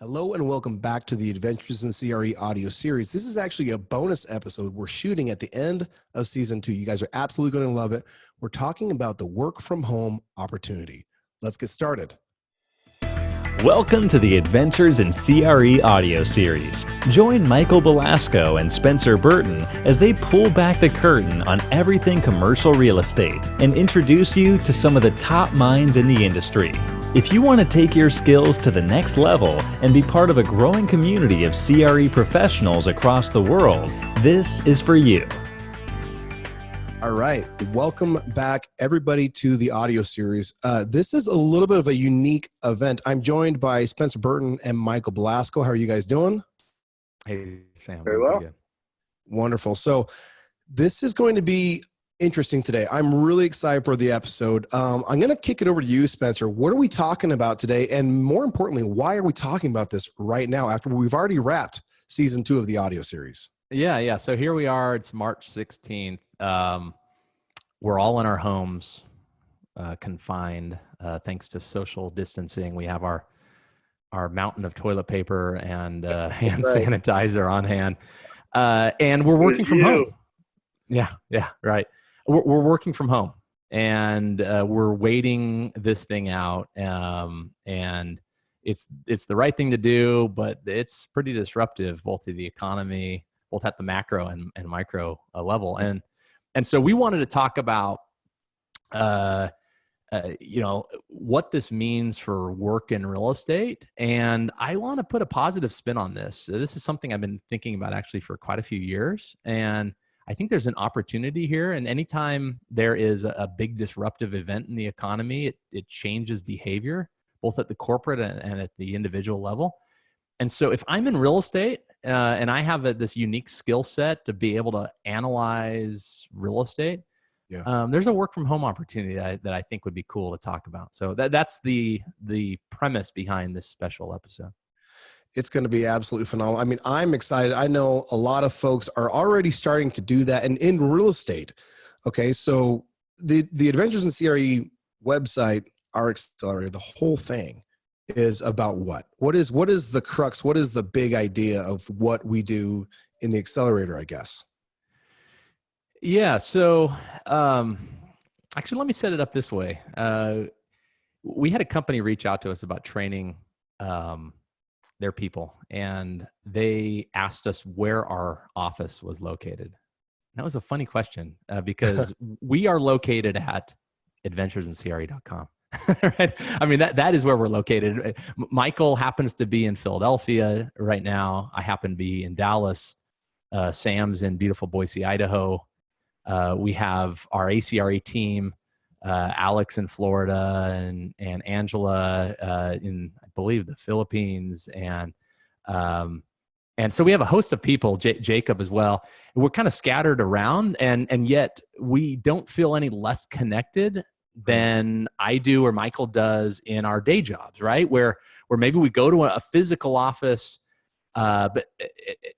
Hello and welcome back to the Adventures in CRE audio series. This is actually a bonus episode we're shooting at the end of season 2. You guys are absolutely going to love it. We're talking about the work from home opportunity. Let's get started. Welcome to the Adventures in CRE audio series. Join Michael Belasco and Spencer Burton as they pull back the curtain on everything commercial real estate and introduce you to some of the top minds in the industry. If you want to take your skills to the next level and be part of a growing community of CRE professionals across the world, this is for you. All right. Welcome back, everybody, to the audio series. This is a little bit of a unique event. I'm joined by Spencer Burton and Michael Belasco. How are you guys doing? Hey, Sam. Very well. Wonderful. So this is going to be interesting today. I'm really excited for the episode. I'm going to kick it over to you, Spencer. What are we talking about today? And more importantly, why are we talking about this right now after we've already wrapped season 2 of the audio series? Yeah. So here we are. It's March 16th. We're all in our homes, confined, thanks to social distancing. We have our mountain of toilet paper and hand sanitizer on hand. And we're working from home. Yeah, right. We're working from home, and we're waiting this thing out. And it's the right thing to do, but it's pretty disruptive, both to the economy, both at the macro and micro level. And so we wanted to talk about, what this means for work in real estate. And I want to put a positive spin on this. So this is something I've been thinking about actually for quite a few years. And I think there's an opportunity here. And anytime there is a big disruptive event in the economy, it changes behavior, both at the corporate and at the individual level. And so if I'm in real estate and I have this unique skill set to be able to analyze real estate, there's a work from home opportunity that I think would be cool to talk about. So that's the premise behind this special episode. It's going to be absolutely phenomenal. I mean, I'm excited. I know a lot of folks are already starting to do that. And in real estate, okay, so the Adventures in CRE website, our accelerator, the whole thing is about what? What is the crux? What is the big idea of what we do in the accelerator, I guess? Yeah. So actually, let me set it up this way. We had a company reach out to us about training their people, and they asked us where our office was located. That was a funny question because we are located at adventuresincre.com. Right? I mean, that is where we're located. Michael happens to be in Philadelphia right now. I happen to be in Dallas. Sam's in beautiful Boise, Idaho. We have our A.CRE team, Alex in Florida and Angela in, I believe, the Philippines. And so we have a host of people, Jacob as well. We're kind of scattered around, and yet we don't feel any less connected than I do or Michael does in our day jobs, right? Where maybe we go to a physical office, but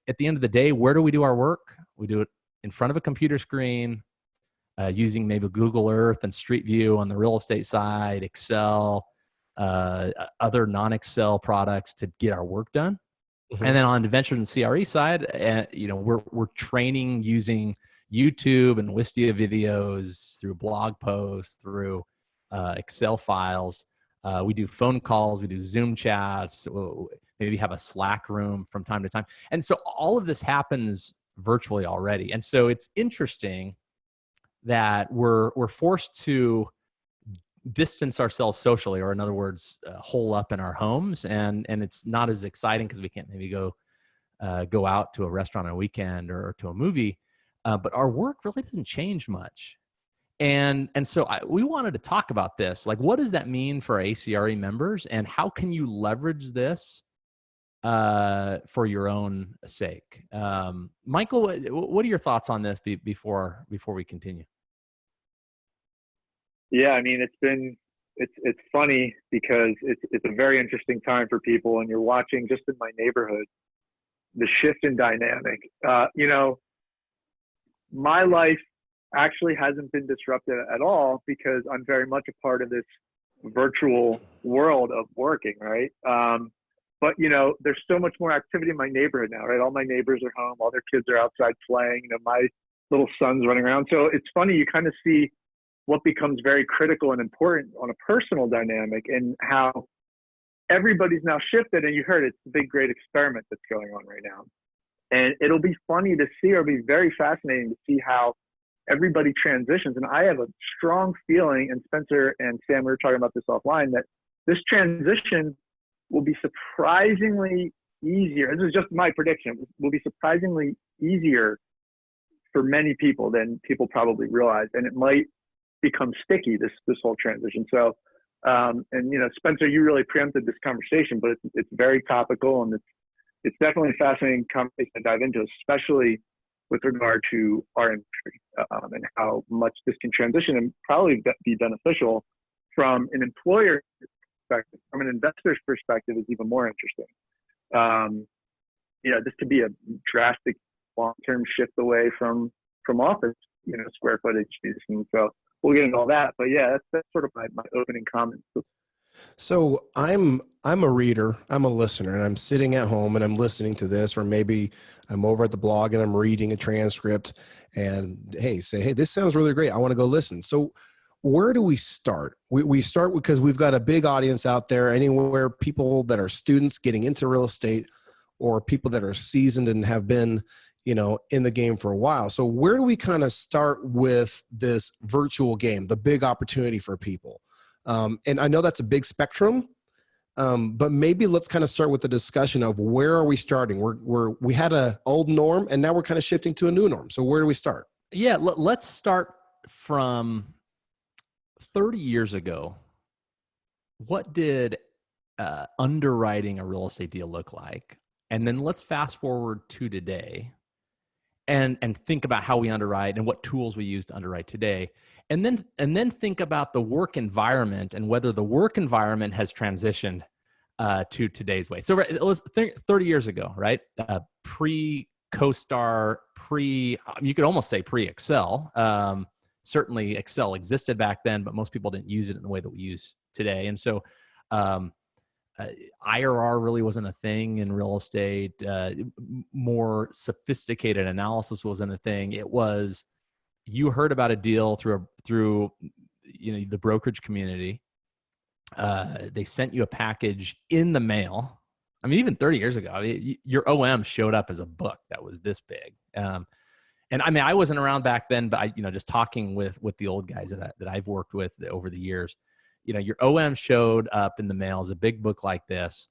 at the end of the day, where do we do our work? We do it in front of a computer screen, using maybe Google Earth and Street View on the real estate side, Excel, other non-Excel products to get our work done. Mm-hmm. And then on Adventures in CRE side, we're training using YouTube and Wistia videos, through blog posts, through Excel files. We do phone calls, we do Zoom chats, maybe have a Slack room from time to time. And so all of this happens virtually already. And so it's interesting that we're forced to distance ourselves socially, or in other words, hole up in our homes. And it's not as exciting because we can't maybe go out to a restaurant on a weekend or to a movie. But our work really doesn't change much. And so we wanted to talk about this. Like, what does that mean for A.CRE members, and how can you leverage this for your own sake? Michael, what are your thoughts on this before we continue? Yeah, I mean, it's funny because it's a very interesting time for people, and you're watching just in my neighborhood the shift in dynamic. My life actually hasn't been disrupted at all because I'm very much a part of this virtual world of working, right? but there's so much more activity in my neighborhood now, right? All my neighbors are home, all their kids are outside playing, my little son's running around. So it's funny, you kind of see what becomes very critical and important on a personal dynamic, and how everybody's now shifted. And you heard it's the big, great experiment that's going on right now. And it'll be funny to see, or it'll be very fascinating to see how everybody transitions. And I have a strong feeling, and Spencer and Sam, we were talking about this offline, that this transition will be surprisingly easier. This is just my prediction. Will be surprisingly easier for many people than people probably realize. And it might become sticky, this whole transition. So, and Spencer, you really preempted this conversation, but it's very topical, and it's definitely a fascinating conversation to dive into, especially with regard to our industry, and how much this can transition and probably be beneficial from an employer perspective. From an investor's perspective, is even more interesting. This could be a drastic long-term shift away from office, square footage. And so we'll get into all that, but yeah, that's sort of my opening comments. So I'm a reader, I'm a listener, and I'm sitting at home and I'm listening to this, or maybe I'm over at the blog and I'm reading a transcript and hey, this sounds really great. I want to go listen. So where do we start? We start because we've got a big audience out there, anywhere people that are students getting into real estate, or people that are seasoned and have been, in the game for a while. So where do we kind of start with this virtual game, the big opportunity for people? And I know that's a big spectrum, but maybe let's kind of start with the discussion of where are we starting? We had an old norm, and now we're kind of shifting to a new norm. So where do we start? Yeah, let's start from 30 years ago. What did underwriting a real estate deal look like? And then let's fast forward to today and think about how we underwrite and what tools we use to underwrite today. And then think about the work environment and whether the work environment has transitioned to today's way. So let's think 30 years ago, right? Pre-CoStar, you could almost say pre-Excel. Certainly Excel existed back then, but most people didn't use it in the way that we use today. And so IRR really wasn't a thing in real estate. More sophisticated analysis wasn't a thing. It was, you heard about a deal through the brokerage community. They sent you a package in the mail. I mean, even 30 years ago, your OM showed up as a book that was this big. And I mean, I wasn't around back then, but just talking with the old guys that I've worked with over the years, your OM showed up in the mail as a big book like this.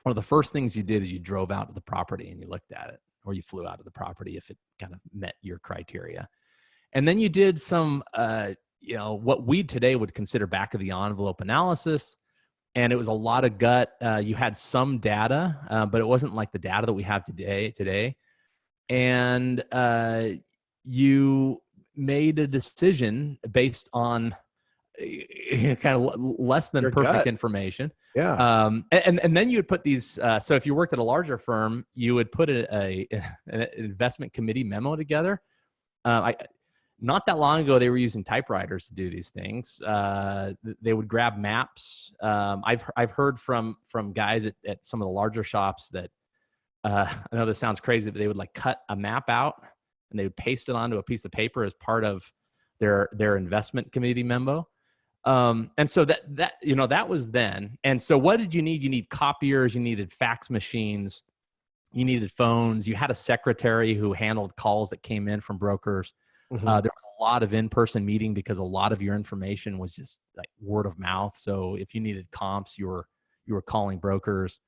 One of the first things you did is you drove out to the property and you looked at it, or you flew out to the property if it kind of met your criteria. And then you did some, what we today would consider back of the envelope analysis. And it was a lot of gut. You had some data, but it wasn't like the data that we have today. And you made a decision based on kind of less than your perfect gut information. Yeah. And then you would put these, so if you worked at a larger firm, you would put an investment committee memo together. Not that long ago, they were using typewriters to do these things. They would grab maps. I've heard from guys at some of the larger shops that, I know this sounds crazy, but they would like cut a map out and they would paste it onto a piece of paper as part of their investment committee memo. And so that was then. And so what did you need? You need copiers, you needed fax machines, you needed phones. You had a secretary who handled calls that came in from brokers. Mm-hmm. There was a lot of in-person meeting because a lot of your information was just like word of mouth. So if you needed comps, you were calling brokers.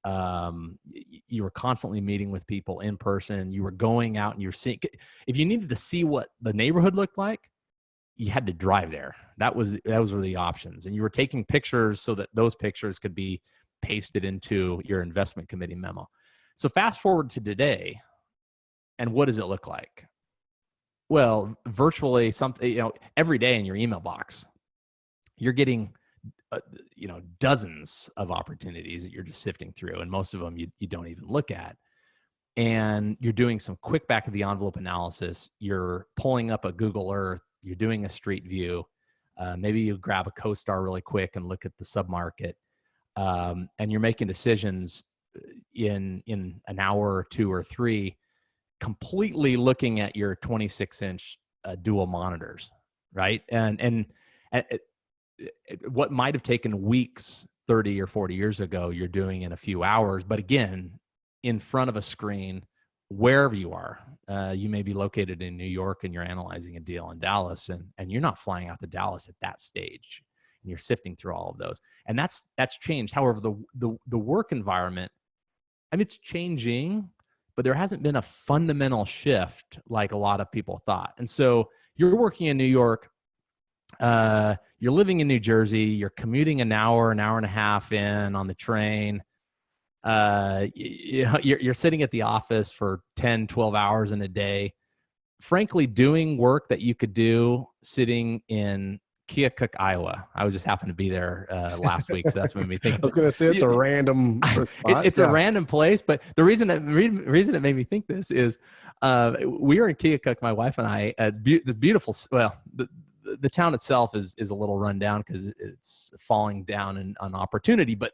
You were constantly meeting with people in person. You were going out and you're seeing, if you needed to see what the neighborhood looked like, you had to drive there. Those were the options. And you were taking pictures so that those pictures could be pasted into your investment committee memo. So fast forward to today, and what does it look like? Well, virtually something, every day in your email box, you're getting, dozens of opportunities that you're just sifting through. And most of them you don't even look at. And you're doing some quick back of the envelope analysis. You're pulling up a Google Earth. You're doing a street view. Maybe you grab a CoStar really quick and look at the submarket. and you're making decisions in an hour or two or three, completely looking at your 26-inch dual monitors, right? And what might have taken weeks 30 or 40 years ago, you're doing in a few hours. But again, in front of a screen, wherever you are, you may be located in New York and you're analyzing a deal in Dallas, and you're not flying out to Dallas at that stage, and you're sifting through all of those. And that's changed. However, the work environment, I mean, it's changing, but there hasn't been a fundamental shift like a lot of people thought. And so you're working in New York, you're living in New Jersey, you're commuting an hour and a half in on the train. You're sitting at the office for 10, 12 hours in a day, frankly, doing work that you could do sitting in Keokuk, Iowa. I was just happened to be there last week, so that's what made me think. I was going to say it's a random spot. It's a random place, but the reason it made me think this is we were in Keokuk, my wife and I, this beautiful. Well, the town itself is a little run down because it's falling down on opportunity, but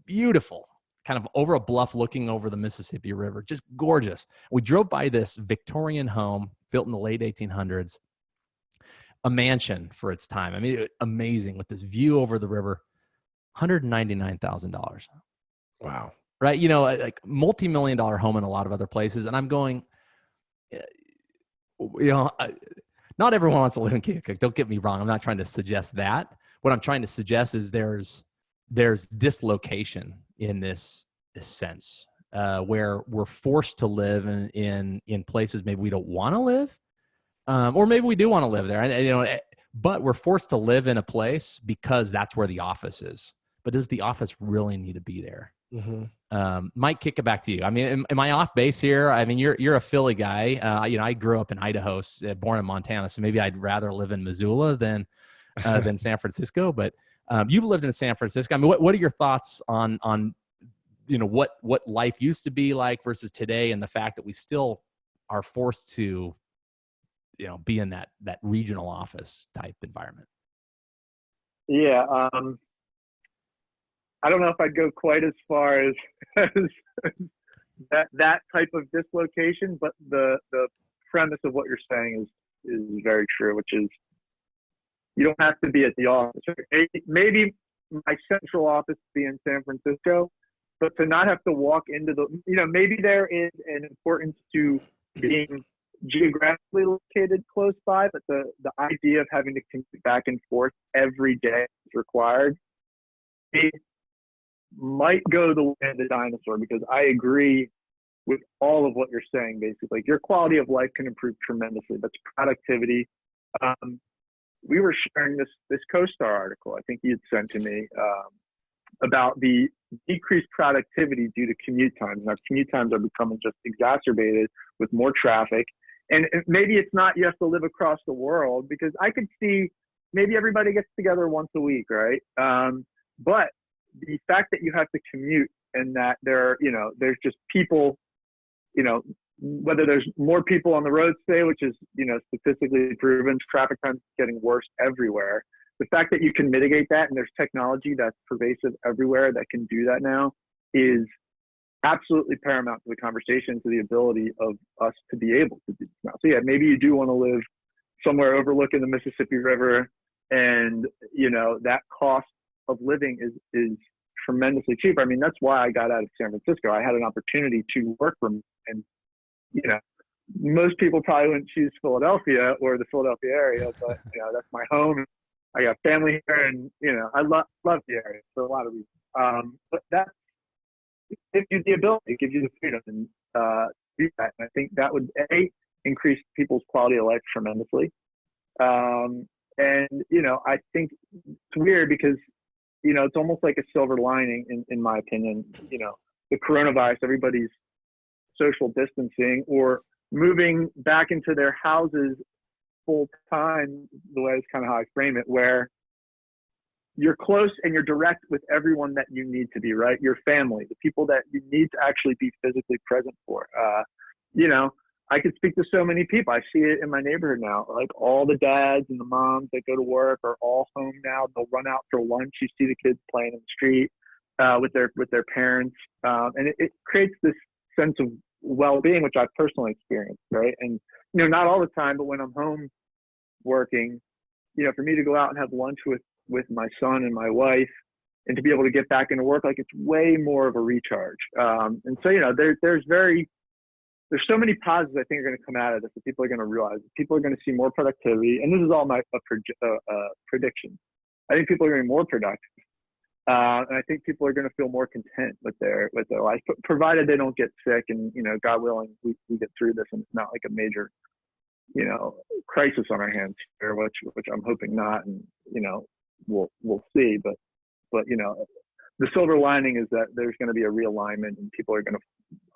beautiful, kind of over a bluff looking over the Mississippi River, just gorgeous. We drove by this Victorian home built in the late 1800s. A mansion for its time. I mean, amazing with this view over the river, $199,000. Wow. Right. You know, like multi-million-dollar home in a lot of other places. And I'm going, not everyone wants to live in Keokuk. Don't get me wrong. I'm not trying to suggest that. What I'm trying to suggest is there's dislocation in this sense where we're forced to live in places maybe we don't want to live. Or maybe we do want to live there, but we're forced to live in a place because that's where the office is. But does the office really need to be there? Mm-hmm. Mike, kick it back to you. I mean, am I off base here? I mean, you're a Philly guy. I grew up in Idaho, born in Montana, so maybe I'd rather live in Missoula than San Francisco. But you've lived in San Francisco. I mean, what are your thoughts on what life used to be like versus today, and the fact that we still are forced to be in that regional office type environment? Yeah. I don't know if I'd go quite as far as that type of dislocation, but the premise of what you're saying is very true, which is you don't have to be at the office. Maybe my central office be in San Francisco, but to not have to walk into maybe there is an importance to being geographically located close by, but the idea of having to commute back and forth every day is required. It might go the way of the dinosaur, because I agree with all of what you're saying. Basically, your quality of life can improve tremendously. That's productivity. We were sharing this CoStar article I think you'd sent to me about the decreased productivity due to commute times. Now, commute times are becoming just exacerbated with more traffic. And maybe it's not you have to live across the world, because I could see maybe everybody gets together once a week, right? But the fact that you have to commute, and that there's just people, whether there's more people on the road today, which is, statistically proven, traffic times getting worse everywhere. The fact that you can mitigate that, and there's technology that's pervasive everywhere that can do that now, is absolutely paramount to the conversation, to the ability of us to be able to do this now. So yeah, maybe you do want to live somewhere overlooking the Mississippi River, and that cost of living is tremendously cheaper. I mean, that's why I got out of San Francisco. I had an opportunity to work from, and most people probably wouldn't choose Philadelphia or the Philadelphia area, but that's my home. I got family here, and I love the area for a lot of reasons. But that gives you the ability, it gives you the freedom, and do that. And I think that would increase people's quality of life tremendously. And I think it's weird because it's almost like a silver lining in my opinion. The coronavirus, everybody's social distancing or moving back into their houses full time, the way is kind of how I frame it, where you're close and you're direct with everyone that you need to be, right? Your family, the people that you need to actually be physically present for. I could speak to so many people. I see it in my neighborhood now. Like all the dads and the moms that go to work are all home now. They'll run out for lunch. You see the kids playing in the street. with their parents, and it creates this sense of well-being, which I've personally experienced, right? And not all the time, but when I'm home working, for me to go out and have lunch with my son and my wife, and to be able to get back into work, like, it's way more of a recharge. And so there's so many positives I think are going to come out of this that people are going to realize. People are going to see more productivity, and this is all my prediction. I think people are going to be more productive, and I think people are going to feel more content with their life, provided they don't get sick, and God willing, we get through this, and it's not like a major crisis on our hands here, which I'm hoping not, and we'll see. But the silver lining is that there's going to be a realignment, and people are going to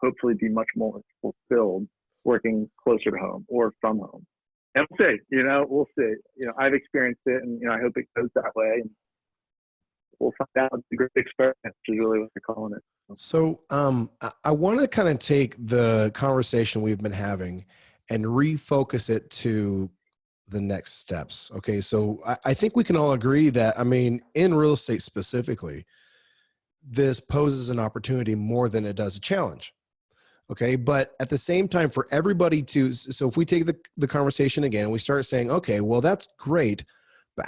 hopefully be much more fulfilled working closer to home or from home. And we'll see. I've experienced it, and I hope it goes that way. And we'll find out. It's a great experiment, which is really what they're calling it. So I want to kind of take the conversation we've been having and refocus it to the next steps. Okay. So I think we can all agree that, in real estate specifically, this poses an opportunity more than it does a challenge. Okay. But at the same time, for everybody so if we take the conversation again, we start saying, okay, well, that's great, but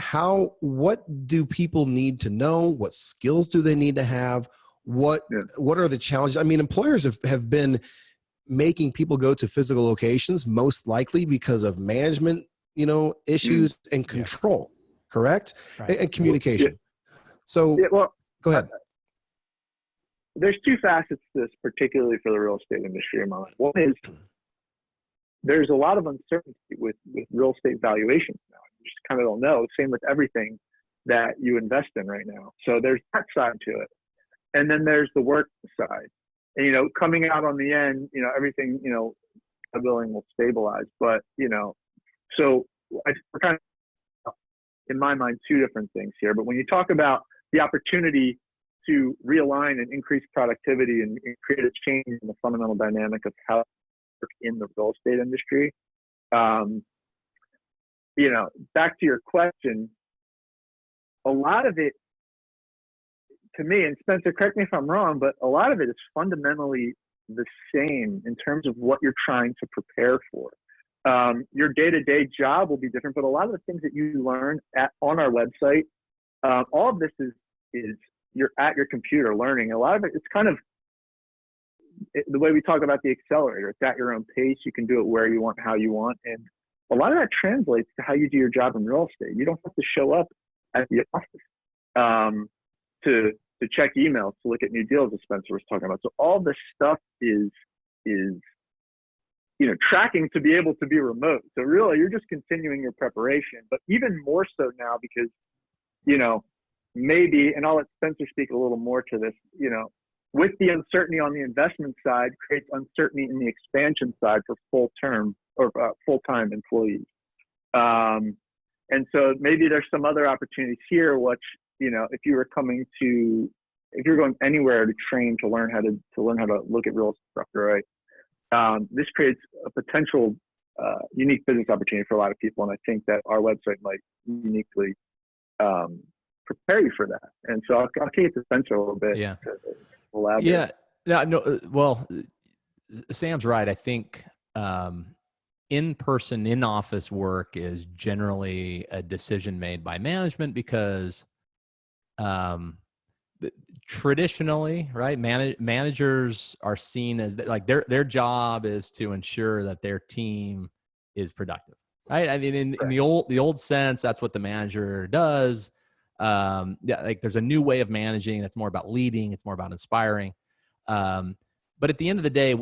what do people need to know? What skills do they need to have? What are the challenges? Employers have been making people go to physical locations, most likely because of management, issues and control, correct? Right. And communication. So go ahead. There's two facets to this, particularly for the real estate industry in my mind. One is there's a lot of uncertainty with real estate valuations now. You just kind of don't know. Same with everything that you invest in right now. So there's that side to it. And then there's the work side. And, coming out on the end, everything, God willing, will stabilize. But, so we're kind of, in my mind, two different things here. But when you talk about the opportunity to realign and increase productivity and create a change in the fundamental dynamic of how to work in the real estate industry, back to your question, a lot of it, to me, and Spencer, correct me if I'm wrong, but a lot of it is fundamentally the same in terms of what you're trying to prepare for. Your day-to-day job will be different, but a lot of the things that you learn on our website, all of this is you're at your computer learning. A lot of it, it's kind of the way we talk about the accelerator. It's at your own pace. You can do it where you want, how you want. And a lot of that translates to how you do your job in real estate. You don't have to show up at the office to check emails, to look at new deals, as Spencer was talking about. So all this stuff is tracking to be able to be remote. So really, you're just continuing your preparation, but even more so now because, maybe, and I'll let Spencer speak a little more to this, with the uncertainty on the investment side creates uncertainty in the expansion side for full-time employees. And so maybe there's some other opportunities here, which, if you're going anywhere to train to learn how to look at real estate structure, right? This creates a potential unique business opportunity for a lot of people. And I think that our website might uniquely prepare you for that. And so I'll kick it to Spencer a little bit. Yeah. To elaborate. Yeah. No. Well, Sam's right. I think in-person, in-office work is generally a decision made by management because traditionally, right, managers are seen as like their job is to ensure that their team is productive, right? In the old sense, that's what the manager does. Like there's a new way of managing that's more about leading, it's more about inspiring. But at the end of the day,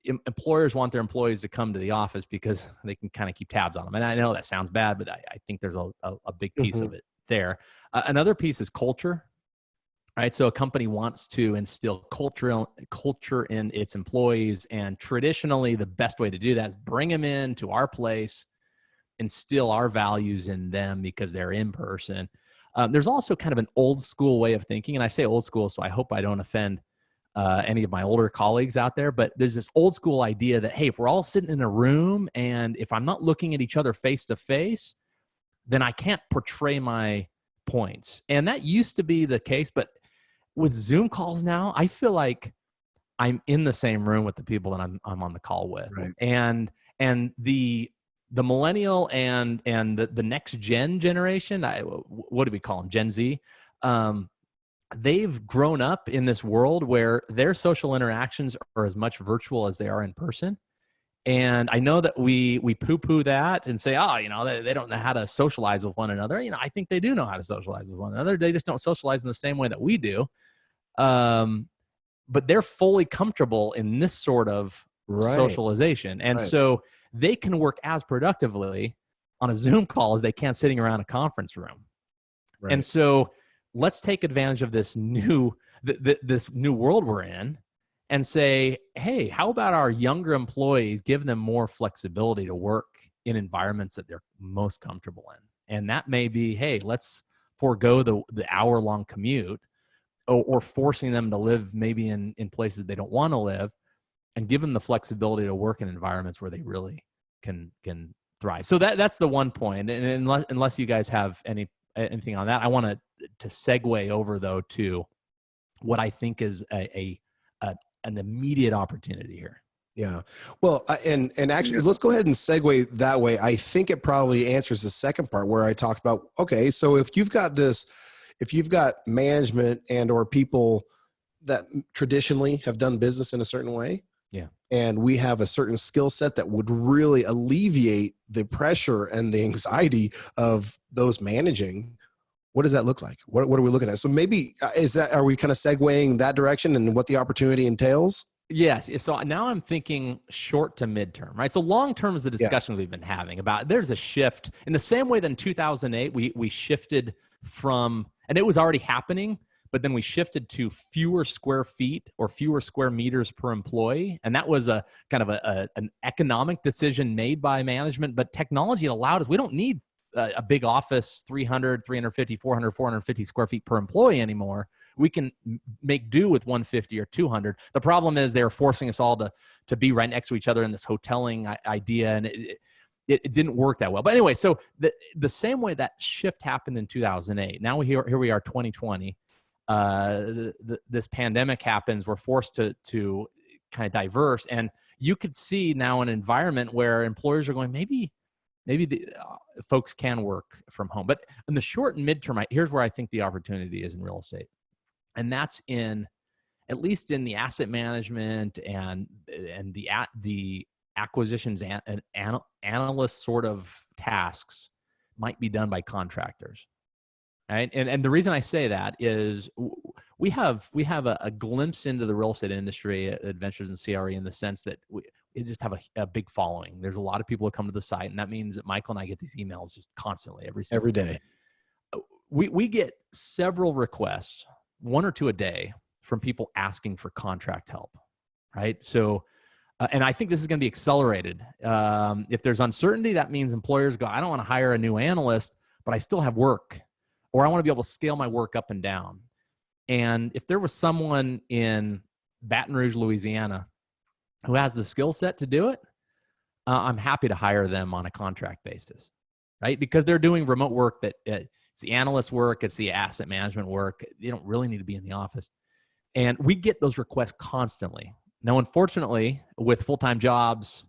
employers want their employees to come to the office because they can kind of keep tabs on them. And I know that sounds bad, but I think there's a big piece of it there. Another piece is culture, right? So a company wants to instill culture in its employees. And traditionally, the best way to do that is bring them into our place, instill our values in them because they're in person. There's also kind of an old school way of thinking. And I say old school, so I hope I don't offend any of my older colleagues out there, but there's this old school idea that, hey, if we're all sitting in a room and if I'm not looking at each other face to face, then I can't portray my points. And that used to be the case, but with Zoom calls now, I feel like I'm in the same room with the people that I'm on the call with. Right. And the millennial and the next generation, what do we call them? Gen Z. They've grown up in this world where their social interactions are as much virtual as they are in person. And I know that we poo-poo that and say, oh, they don't know how to socialize with one another. I think they do know how to socialize with one another. They just don't socialize in the same way that we do. But they're fully comfortable in this sort of socialization. And so they can work as productively on a Zoom call as they can sitting around a conference room. Right. And so let's take advantage of this new world we're in and say, hey, how about our younger employees, give them more flexibility to work in environments that they're most comfortable in. And that may be, hey, let's forego the hour-long commute, or forcing them to live maybe in places they don't want to live, and give them the flexibility to work in environments where they really can thrive. So that's the one point. And unless you guys have anything on that, I want to segue over though to what I think is an immediate opportunity here. Yeah. Well, and actually, let's go ahead and segue that way. I think it probably answers the second part where I talked about, okay, so if you've got management and or people that traditionally have done business in a certain way, yeah, and we have a certain skill set that would really alleviate the pressure and the anxiety of those managing, what does that look like? What are we looking at? So maybe are we kind of segueing that direction and what the opportunity entails? Yes. So now I'm thinking short to midterm, right? So long term is the discussion we've been having about. There's a shift in the same way that in 2008 we shifted from, and it was already happening, but then we shifted to fewer square feet or fewer square meters per employee, and that was a kind of an economic decision made by management. But technology allowed us. We don't need a big office, 300, 350, 400, 450 square feet per employee anymore. We can make do with 150 or 200. The problem is they're forcing us all to be right next to each other in this hoteling idea, and it didn't work that well. But anyway, so the same way that shift happened in 2008, now here we are 2020. This pandemic happens. We're forced to kind of diverse, and you could see now an environment where employers are going, maybe the folks can work from home. But in the short and midterm, here's where I think the opportunity is in real estate. And that's at least in the asset management and the acquisitions and analyst sort of tasks might be done by contractors. Right. And the reason I say that is we have a glimpse into the real estate industry at Adventures in CRE in the sense that we just have a big following. There's a lot of people who come to the site, and that means that Michael and I get these emails just constantly every day. We get several requests, one or two a day, from people asking for contract help. Right. So, and I think this is going to be accelerated. If there's uncertainty, that means employers go, I don't want to hire a new analyst, but I still have work. Or I want to be able to scale my work up and down. And if there was someone in Baton Rouge, Louisiana, who has the skill set to do it, I'm happy to hire them on a contract basis, right? Because they're doing remote work that it's the analyst work, it's the asset management work. You don't really need to be in the office. And we get those requests constantly. Now, unfortunately, with full-time jobs,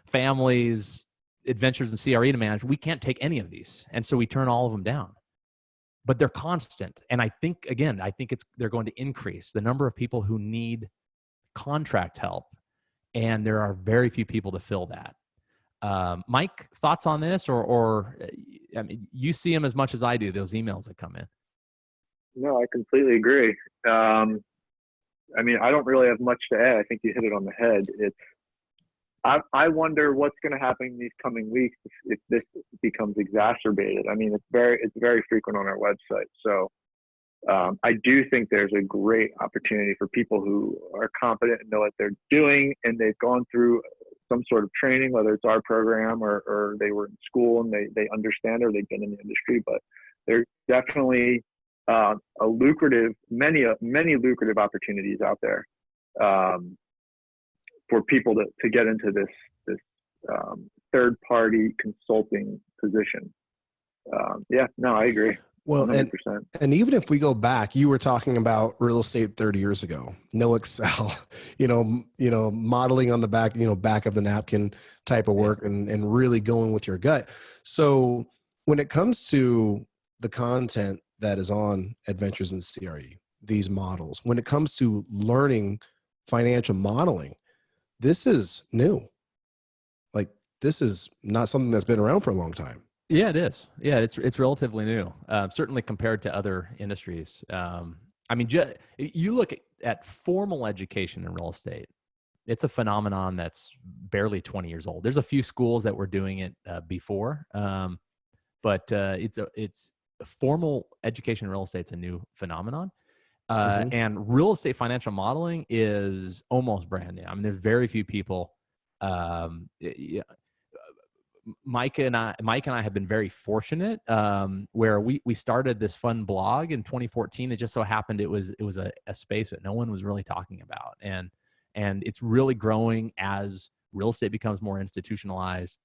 families, Adventures in CRE to manage, we can't take any of these. And so we turn all of them down. But they're constant. And I think they're going to increase the number of people who need contract help. And there are very few people to fill that. Mike, thoughts on this? Or I mean, you see them as much as I do, those emails that come in. No, I completely agree. I mean, I don't really have much to add. I think you hit it on the head. I wonder what's going to happen in these coming weeks if this becomes exacerbated. I mean, it's very frequent on our website. So I do think there's a great opportunity for people who are competent and know what they're doing, and they've gone through some sort of training, whether it's our program or they were in school and they understand or they've been in the industry. But there's definitely many lucrative opportunities out there. For people to get into this third-party consulting position. I agree. Well, 100%. and even if we go back, you were talking about real estate 30 years ago, no Excel, modeling on the back, back of the napkin type of work, and really going with your gut. So when it comes to the content that is on Adventures in CRE, these models, when it comes to learning financial modeling, this is new. Like, this is not something that's been around for a long time. Yeah, it is. Yeah, it's relatively new, certainly compared to other industries. I mean, you look at formal education in real estate. It's a phenomenon that's barely 20 years old. There's a few schools that were doing it before, but it's a formal education in real estate. It's a new phenomenon. And real estate financial modeling is almost brand new. I mean, there's very few people. Mike and I have been very fortunate, where we started this fun blog in 2014. It just so happened it was a space that no one was really talking about, and it's really growing as real estate becomes more institutionalized,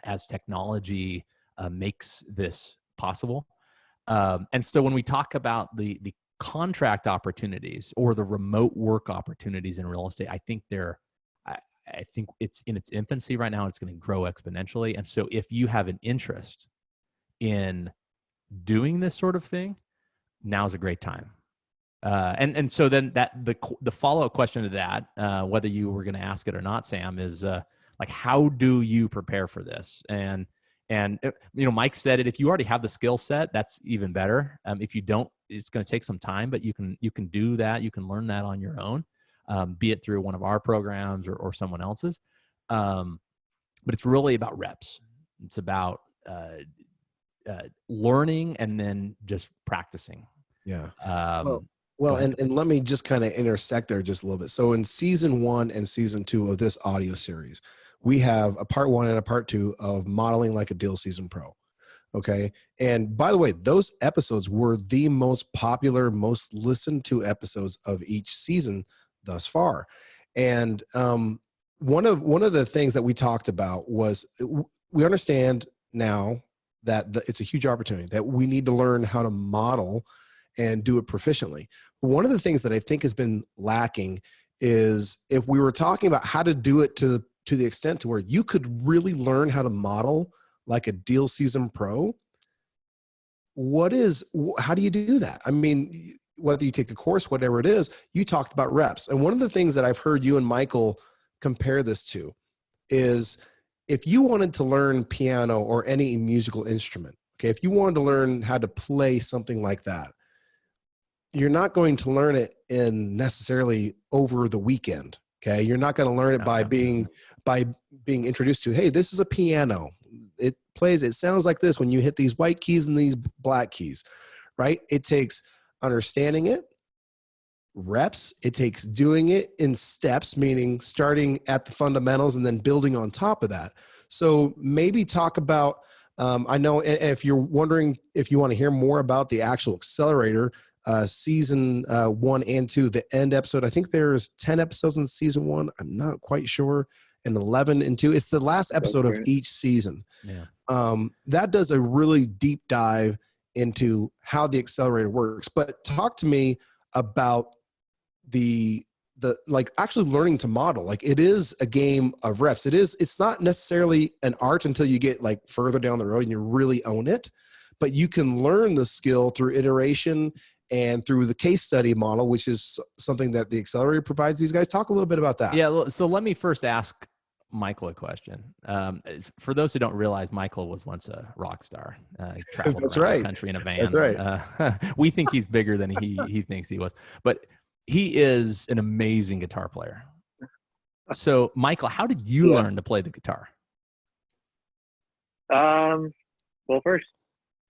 as technology makes this possible. And so when we talk about the contract opportunities or the remote work opportunities in real estate, I think it's in its infancy right now. It's going to grow exponentially. And so if you have an interest in doing this sort of thing, now's a great time. And so then the follow-up question to that, whether you were going to ask it or not, Sam, is like, how do you prepare for this? And Mike said it, if you already have the skill set, that's even better. If you don't, it's going to take some time, but you can do that. You can learn that on your own. Be it through one of our programs or someone else's. But it's really about reps. It's about learning and then just practicing. Yeah. Well, and let me just kind of intersect there just a little bit. So in season 1 and season 2 of this audio series, we have a part 1 and a part 2 of Modeling Like a Deal Season Pro. Okay. And by the way, those episodes were the most popular, most listened to episodes of each season thus far. And one of the things that we talked about was, we understand now that it's a huge opportunity, that we need to learn how to model and do it proficiently. But one of the things that I think has been lacking is, if we were talking about how to do it to the extent to where you could really learn how to model like a deal season pro, how do you do that? I mean, whether you take a course, whatever it is, you talked about reps. And one of the things that I've heard you and Michael compare this to is, if you wanted to learn piano or any musical instrument, okay, if you wanted to learn how to play something like that, you're not going to learn it in necessarily over the weekend. Okay. You're not going to learn it by being introduced to, hey, this is a piano. It sounds like this when you hit these white keys and these black keys, right? It takes understanding it, reps. It takes doing it in steps, meaning starting at the fundamentals and then building on top of that. So maybe talk about, I know if you're wondering if you want to hear more about the actual accelerator, season 1 and 2, the end episode, I think there's 10 episodes in season 1. I'm not quite sure. And 11 and 2. It's the last episode of each season. Yeah. That does a really deep dive into how the accelerator works. But talk to me about the like actually learning to model. Like, it is a game of reps. It's not necessarily an art until you get like further down the road and you really own it, but you can learn the skill through iteration and through the case study model, which is something that the accelerator provides these guys. Talk a little bit about that. Yeah. So let me first ask Michael a question. For those who don't realize, Michael was once a rock star. He traveled around the country in a van. That's right. We think he's bigger than he thinks he was, but he is an amazing guitar player. So, Michael, how did you learn to play the guitar? Well, first,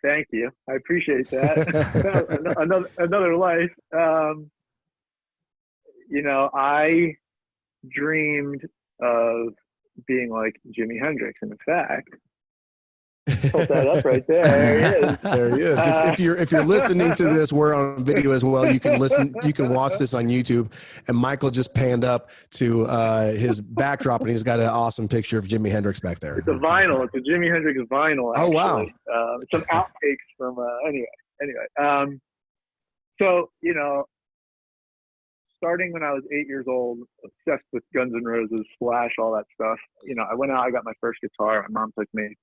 thank you. I appreciate that. another life. I dreamed of being like Jimi Hendrix. In fact, pull that up right there. There he is. There he is. If you're listening to this, we're on video as well. You can watch this on YouTube. And Michael just panned up to his backdrop, and he's got an awesome picture of Jimi Hendrix back there. It's a vinyl. It's a Jimi Hendrix vinyl. Actually. Oh wow! Some outtakes from anyway. Anyway, so, you know, starting when I was 8 years old, obsessed with Guns N' Roses, Slash, all that stuff. You know, I went out, I got my first guitar. My mom took me.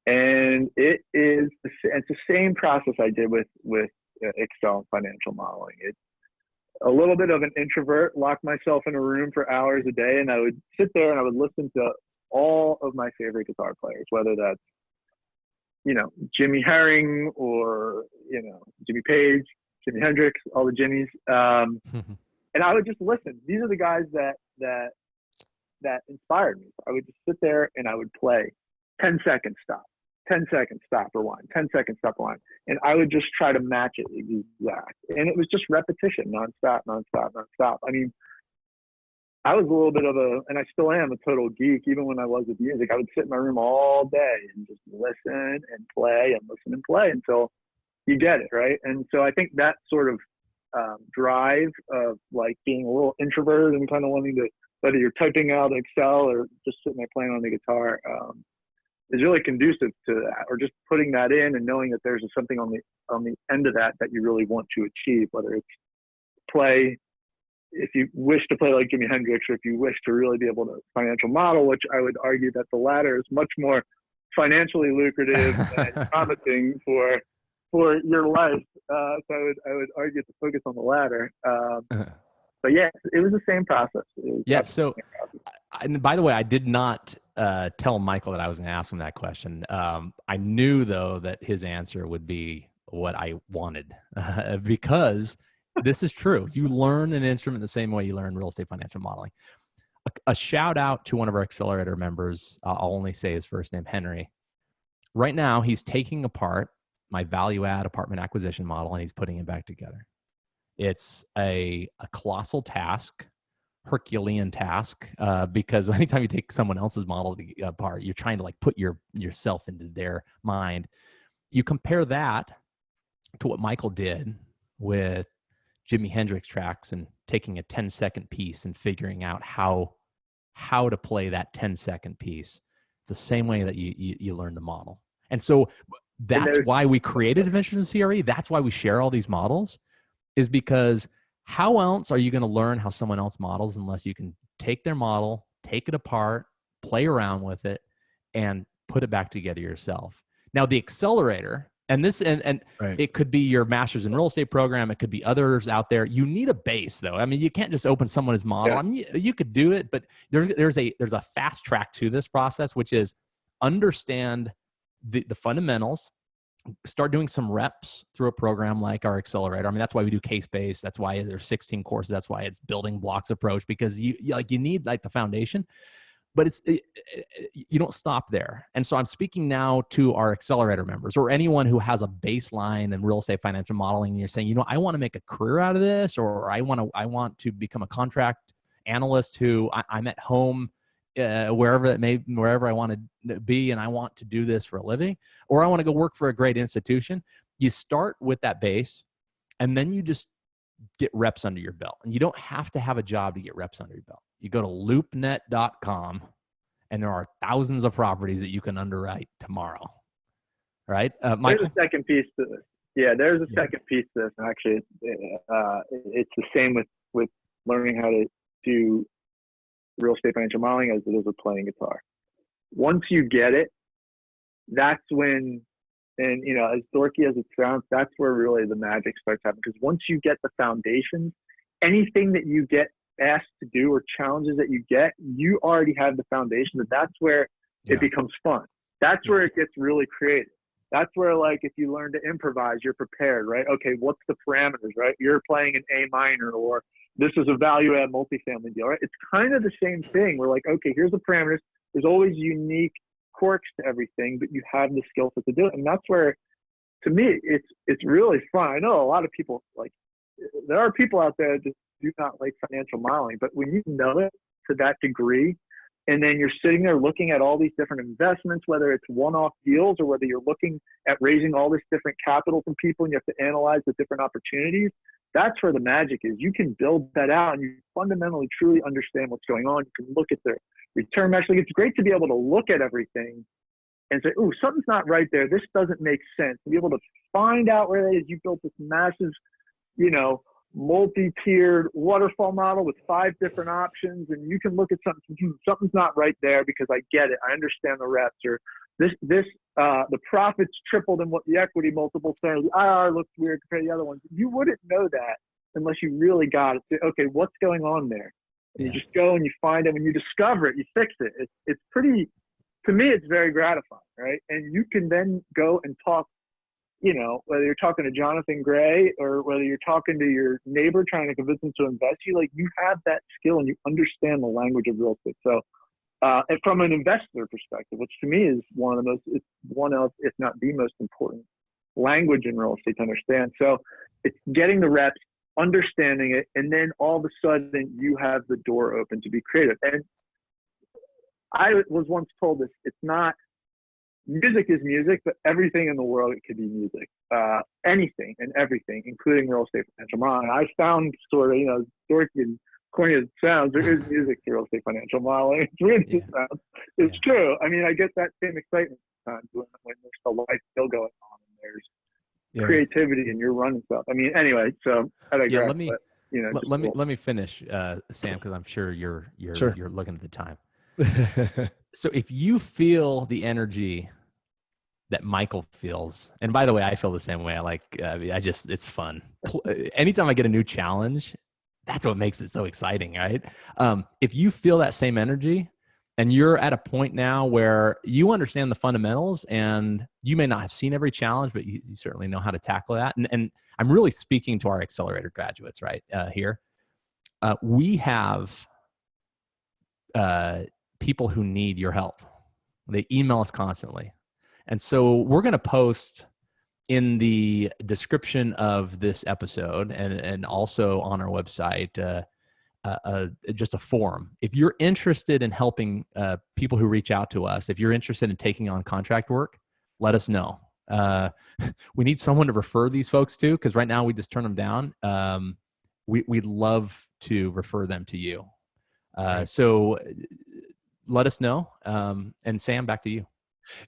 And it's the same process I did with Excel and financial modeling. It's a little bit of an introvert, lock myself in a room for hours a day, and I would sit there and I would listen to all of my favorite guitar players, whether that's, you know, Jimmy Herring or, you know, Jimmy Page, Jimi Hendrix, all the Jimmys. And I would just listen. These are the guys that inspired me. I would just sit there and I would play 10 seconds, stop, 10 seconds, stop, rewind, 10 seconds, stop, rewind. And I would just try to match it exact. And it was just repetition, nonstop, nonstop, nonstop. I mean, I was a little bit of and I still am a total geek. Even when I was with music, I would sit in my room all day and just listen and play and listen and play until you get it, right? And so I think that sort of drive of like being a little introverted and kind of wanting to, whether you're typing out Excel or just sitting there playing on the guitar, is really conducive to that, or just putting that in and knowing that there's something on the end of that you really want to achieve, whether it's play, if you wish to play like Jimi Hendrix, or if you wish to really be able to financial model, which I would argue that the latter is much more financially lucrative and promising for your life. So I would argue to focus on the latter. But yeah, it was the same process. Yeah. So, and by the way, I did not tell Michael that I was going to ask him that question. I knew though that his answer would be what I wanted because this is true. You learn an instrument the same way you learn real estate financial modeling. A shout out to one of our accelerator members. I'll only say his first name, Henry. Right now, he's taking apart my value add apartment acquisition model and he's putting it back together. It's a colossal task, Herculean task, because anytime you take someone else's model apart, you're trying to like put yourself into their mind. You compare that to what Michael did with Jimi Hendrix tracks and taking a 10-second piece and figuring out how to play that 10-second piece. It's the same way that you learn to model. And so that's why we created Adventures in CRE. That's why we share all these models, is because how else are you going to learn how someone else models unless you can take their model, take it apart, play around with it, and put it back together yourself. Now, the accelerator, and right. It could be your master's in real estate program. It could be others out there. You need a base, though. I mean, you can't just open someone's model. Yeah. I mean, you could do it, but there's a fast track to this process, which is understand the fundamentals. Start doing some reps through a program like our accelerator. I mean, that's why we do case-based. That's why there's 16 courses. That's why it's building blocks approach, because you need like the foundation. But you don't stop there. And so I'm speaking now to our accelerator members or anyone who has a baseline in real estate financial modeling. And you're saying, I want to make a career out of this, or I want to become a contract analyst who I'm at home, wherever I want to be, and I want to do this for a living, or I want to go work for a great institution. You start with that base, and then you just get reps under your belt. And you don't have to have a job to get reps under your belt. You go to loopnet.com, and there are thousands of properties that you can underwrite tomorrow. Right? Michael? There's a second piece to this. Yeah, there's a second piece to this. And actually, it's the same with learning how to do real estate financial modeling as it is with playing guitar. Once you get it, that's when, and as dorky as it sounds, that's where really the magic starts happening. Because once you get the foundations, anything that you get asked to do or challenges that you get, you already have the foundation, and that's where it becomes fun. That's where it gets really creative. That's where, like, if you learn to improvise, you're prepared, right? Okay, what's the parameters, right? You're playing an A minor, or this is a value add multifamily deal, right? It's kind of the same thing. We're like, okay, here's the parameters. There's always unique quirks to everything, but you have the skill set to do it. And that's where, to me, it's really fun. I know a lot of people, like, there are people out there that just do not like financial modeling, but when you know it to that degree, and then you're sitting there looking at all these different investments, whether it's one-off deals or whether you're looking at raising all this different capital from people and you have to analyze the different opportunities, that's where the magic is. You can build that out and you fundamentally truly understand what's going on. You can look at the return metrics. Like, it's great to be able to look at everything and say, "Ooh, something's not right there. This doesn't make sense." To be able to find out where it is. You built this massive, multi-tiered waterfall model with 5 different options, and you can look at something. Something's not right there because I get it. I understand the reps, or the profits tripled in what the equity multiple said. The IR looks weird compared to the other ones. You wouldn't know that unless you really got it. Okay, what's going on there? And you just go and you find it. When you discover it, you fix it. It's pretty. To me, it's very gratifying, right? And you can then go and talk. Whether you're talking to Jonathan Gray or whether you're talking to your neighbor trying to convince them to invest, you have that skill and you understand the language of real estate. So, and from an investor perspective, which to me is one of, if not the most important language in real estate to understand. So it's getting the reps, understanding it, and then all of a sudden you have the door open to be creative. And I was once told this, it's not, music is music, but everything in the world, it could be music. Anything and everything, including real estate financial modeling. I found sort of, dorky and corny as it sounds, there is music to real estate financial modeling. It's really sounds. It's true. I mean, I get that same excitement sometimes when there's a life still going on and there's creativity and you're running stuff. I mean, anyway, so I digress. Let me finish, Sam, because I'm sure you're looking at the time. So if you feel the energy that Michael feels, and by the way, I feel the same way. It's fun. Anytime I get a new challenge, that's what makes it so exciting, right? If you feel that same energy and you're at a point now where you understand the fundamentals and you may not have seen every challenge, but you certainly know how to tackle that. And I'm really speaking to our accelerator graduates right here. We have people who need your help. They email us constantly. And so we're going to post in the description of this episode and also on our website, just a form. If you're interested in helping people who reach out to us, if you're interested in taking on contract work, let us know. We need someone to refer these folks to, because right now we just turn them down. We'd love to refer them to you. So let us know. And Sam, back to you.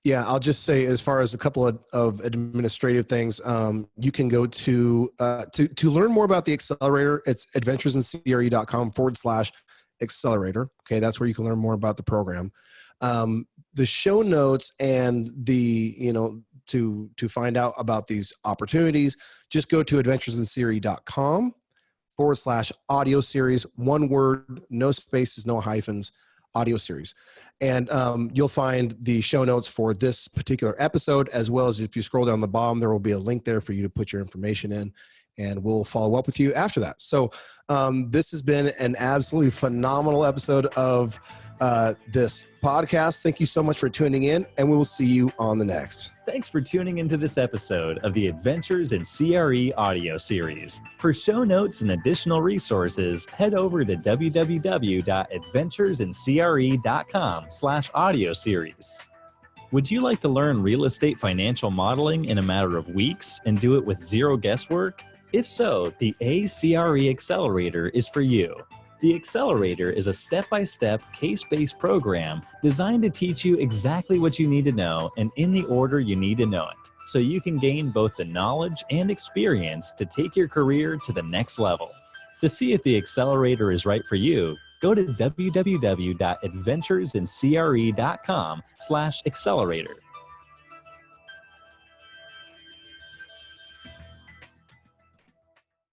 Yeah, I'll just say, as far as a couple of administrative things, you can go to learn more about the accelerator. It's adventuresincre.com/accelerator. Okay, that's where you can learn more about the program. The show notes and to find out about these opportunities, just go to adventuresincre.com/audio series. One word, no spaces, no hyphens. Audio series. And you'll find the show notes for this particular episode, as well as if you scroll down the bottom, there will be a link there for you to put your information in, and we'll follow up with you after that. So this has been an absolutely phenomenal episode of this podcast. Thank you so much for tuning in, and we will see you on the next. Thanks for tuning into this episode of the Adventures in CRE audio series. For show notes and additional resources, head over to www.adventuresincre.com/audio series. Would you like to learn real estate financial modeling in a matter of weeks and do it with zero guesswork? If so, the A.CRE Accelerator is for you. The Accelerator is a step-by-step, case-based program designed to teach you exactly what you need to know and in the order you need to know it, so you can gain both the knowledge and experience to take your career to the next level. To see if the Accelerator is right for you, go to www.adventuresincre.com/accelerator.